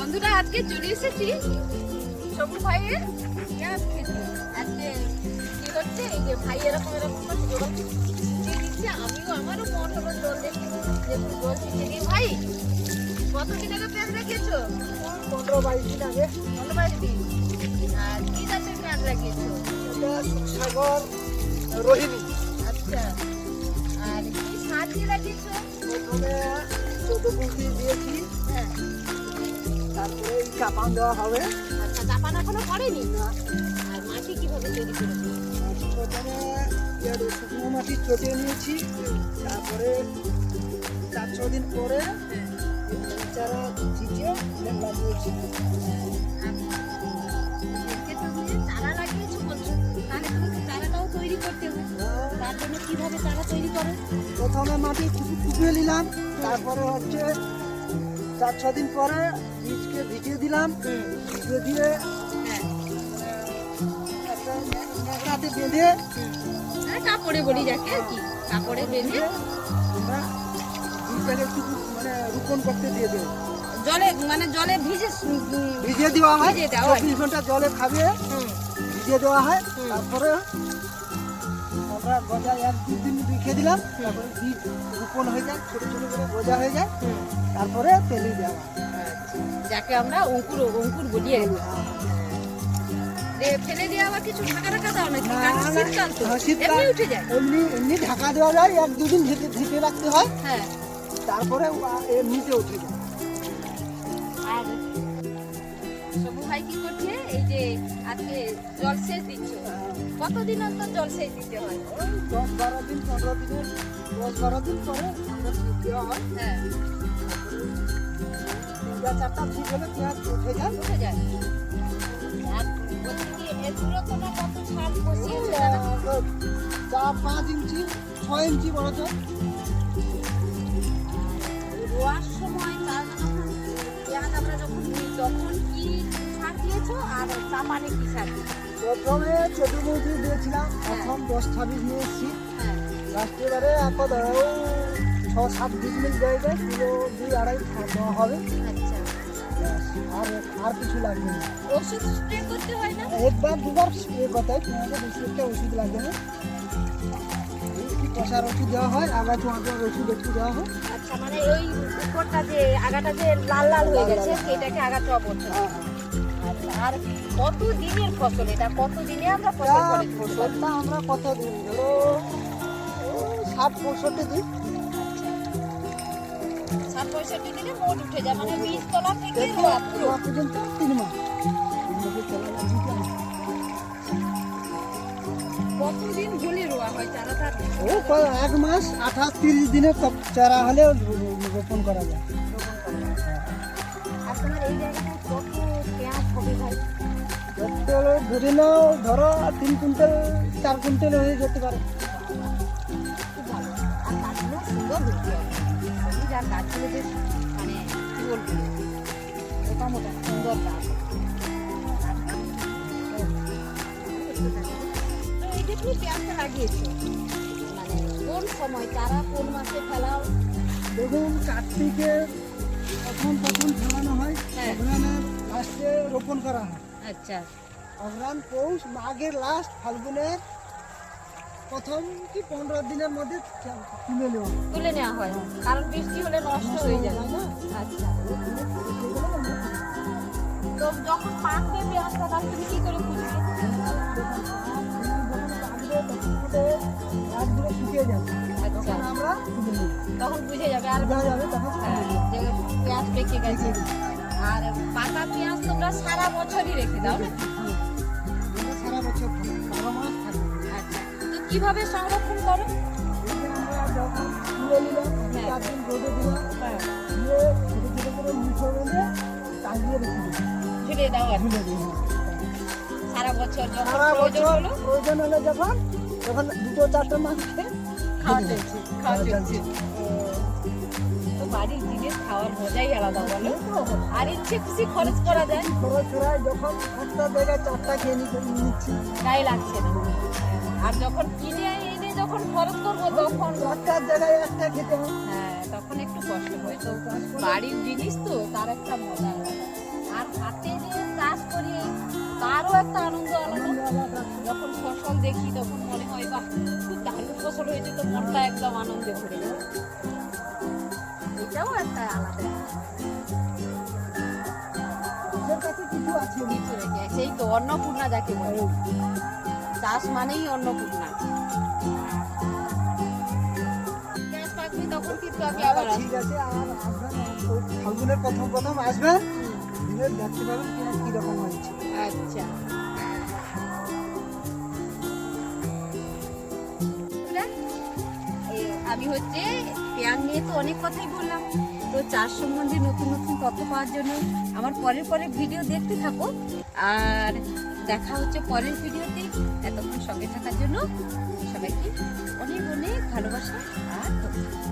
বন্ধুরা আজকে চলে এসেছি সবুজ ভাইয়ের পেঁয়াজ খেতে। আজকে কি হচ্ছে, এই যে ভাই এরকম করে জল ছিটিয়ে দিচ্ছে, আমিও আমারও মন হলো জল দেখে যে জল ছিটিয়ে দিই। ভাই কতদিন আগে পেঁয়াজ লাগিয়েছো? 15-22 দিন আগে। 15-22 দিন। আর কি গাছের পেঁয়াজ লাগিয়েছো? সাগর রোহিণী। আচ্ছা, আর কি সার দিয়ে লাগিয়েছো? প্রথমে 14 দিয়েছি, হ্যাঁ, তারপরে চাপান দেওয়া হবে। আচ্ছা, চাপান এখনো পড়েনি। আর মাটি কিভাবে তৈরি করেছো? প্রথমে শুকনো মাটি চটিয়ে নিয়েছি, তারপরে 4-6 দিন পরে চারা ছিটিয়ে লাগিয়েছি। চারা লাগিয়েছো বলছো, তাহলে তুমি চারাটাও তৈরি করতে হবে। তার জন্য কিভাবে চারা তৈরি করো? প্রথমে মাটি কুপিয়ে নিলাম, তারপরে হচ্ছে 4-6 দিন পরে বীজকে ভিজিয়ে দিলাম। ভিজিয়ে দিয়ে একটা ন্যাকড়াতে বেঁধে, কাপড়ে বলি যাকে আর কি, কাপড়ে বেঁধে আমরা বীজটাকে একটু মানে রোপণ করতে দিয়ে দেবো। জলে জলে ভিজিয়ে দেওয়া হয়, ভিজিয়ে দেওয়া হয়। 24 ঘন্টা জলে খাবিয়ে ভিজিয়ে দেওয়া হয়। তারপরে আমরা গজা 1-2 দিন রেখে দিলাম, তারপরে বীজ রোপণ হয়ে যায়, ছোট ছোট করে গজা হয়ে যায়, তারপরে ফেলে দেওয়া হয়। যাকে আমরা অঙ্কুর বলি আর কি। ফেলে দিয়ে আবার কিছু ঢাকা দাও নাকি? কারণ শীতকাল তো, এমনি উঠে যায়। এমনি ঢাকা দেওয়া যায়, 1-2 দিন ঢেকে রাখতে হয়, হ্যাঁ। তারপরে এমনিতে উঠে যায়। আর সবু ভাই কি করছে, এই যে আজকে জলসেচ দিচ্ছে, কতদিন অন্তর জলসেচ দিতে হয়? ওই 10-12 দিন 15 দিনের 10-12 দিন পরে আমরা সেচ দেওয়া হয়। হ্যাঁ, 3-4টা ঠিক হলে পেঁয়াজ উঠে যায়। উঠে যায়। আর বলছি কি, এর দূরত্বটা কত ছাদ বসিয়েছে? 4-5 ইঞ্চি 6 ইঞ্চি বড় তো। রোয়ার সময় পেঁয়াজ আমরা যখন নিই তখন কি সার দিয়েছো, আর চাপানে কি সার দিয়েছো? প্রথমে 14 দিয়েছিলাম, এখন 10-26 নিয়ে এসেছি। হ্যাঁ, লাস্টে এবারে 6-7 বীজ মিল জায়গায় কিলো 2-2.5 দেওয়া হবে। আচ্ছা। আর কিছু লাগবে না। ওষুধ স্প্রে করতে হয় না? 1-2 বার স্প্রে করতে হয়, তোমাকে বেশি একটা ওষুধ লাগবে না। একটু কষার ওষুধ দেওয়া হয়, আগাছু আগার ওষুধ একটু দেওয়া হয়। আচ্ছা, মানে ওই উপরটা যে আগাটা যে লাল লাল হয়ে গেছে সেটাকে আগাটা বলছে। আচ্ছা, আর কত দিনের ফসল এটা? কত দিনে আমরা ফসল করে দিতে পারি? ফসলটা আমরা কত দিন, ধরো 60-65 দিন। 60-65 দিনে মোট উঠে যায়, মানে বীজ তলা থেকে রোয়া পুরো। পর্যন্ত 3 মাস। কতদিন হলে রোয়া হয় চারাটা? ও 1 মাস 28-30 দিনে চারা হলে রোপণ করা যায়। আর তোমার এই জায়গাটায় কত পেঁয়াজ হবে ভাই? ধরে নাও, ধরো 3 কুইন্টাল 4 কুইন্টাল হয়ে যেতে পারে। খুব ভালো। আর গাছগুলো সুন্দর হচ্ছে, আর গাছগুলো বেশ মানে কি বলবো, মোটা সুন্দর গাছ। তো এই যে তুমি পেঁয়াজটা লাগিয়েছো, মানে কোন সময় চারা কোন মাসে ফেলাও? দেখুন, কার্তিকের প্রথম ফেলানো হয়, হ্যাঁ। অগ্রহায়ণের লাস্টে রোপণ করা হয়। আচ্ছা, অগ্রহায়ণ, পৌষ, মাঘের লাস্ট, ফাল্গুনের প্রথম কি 15 দিনের মধ্যে তুলে নেওয়া হয়। তুলে নেওয়া হয়, কারণ বৃষ্টি হলে নষ্ট হয়ে যায়। আচ্ছা, তো যখন পাকবে পেঁয়াজটা তাহলে তুমি কি করে বুঝবে? শুকিয়ে যাবে, আচ্ছা, তখন আমরা তুলে নেব। তখন বুঝে যাবে আর বোঝা যাবে তখন হ্যাঁ, যে পেঁয়াজ পেকে গেছে। আর পাকা পেঁয়াজ তোমরা সারা বছরই রেখে দাও না? এটা সারা বছর থাকে, 12 মাস থাকে। আচ্ছা, তো কিভাবে সংরক্ষণ করো? এই যে আমরা যখন তুলে নিলাম, হ্যাঁ। 4 দিন রোদে দিলাম, হ্যাঁ, দিয়ে ছোটো ছোটো করে মুঠো বেঁধে টাঙিয়ে রেখে দিলাম। ঝুলিয়ে দাও আর ঝুলে দিই। সারা বছর যখন সারা প্রয়োজন বছর হলো প্রয়োজন হলে যখন 2-4টা মাস খাওয়া চলছে। তো বাড়ির জিনিস খাওয়ার মজাই আলাদা, বলো? আর ইচ্ছে খুশি খরচ করা যায়, খরচ করায় যখন একটা জায়গায় 4টা খেয়ে নিচ্ছি, গায়ে লাগছে না। আর যখন কিনে এনে যখন খরচ করবো তখন 4টার জায়গায় একটা খেতে হয়। হ্যাঁ, তখন একটু কষ্ট হয়। তো বাড়ির জিনিস তো তার একটা মজা আলাদা। আর হাতে যে চাষ করি তারও একটা আনন্দ আলাদা। যখন ফসল দেখি তখন মনে হয় বাহ খুব দারুণ ফসল হয়েছে, তো মনটা একদম আনন্দে ভরে যায়। এটাও একটা আলাদা নিজের কাছে কিছু আছে কিছু রেখে, সেই তো অন্নপূর্ণা যাকে বলে, চাষ মানেই অন্নপূর্ণা। পেঁয়াজ পাকবে তখন কিন্তু আমি আবার আসবো। ঠিক আছে, আর আসবেন ওই ফাল্গুনের প্রথম আসবেন, দিয়ে দেখতে পাবেন পেঁয়াজ কিরকম হয়েছে। আচ্ছা আমি হচ্ছে পেঁয়াজ নিয়ে তো অনেক কথাই বললাম, তো চাষ সম্বন্ধে নতুন নতুন তথ্য পাওয়ার জন্য আমার পরের ভিডিও দেখতে থাকো। আর দেখা হচ্ছে পরের ভিডিওতে। এতক্ষণ সঙ্গে থাকার জন্য সবাইকে অনেক অনেক ভালোবাসা আর ধন্যবাদ।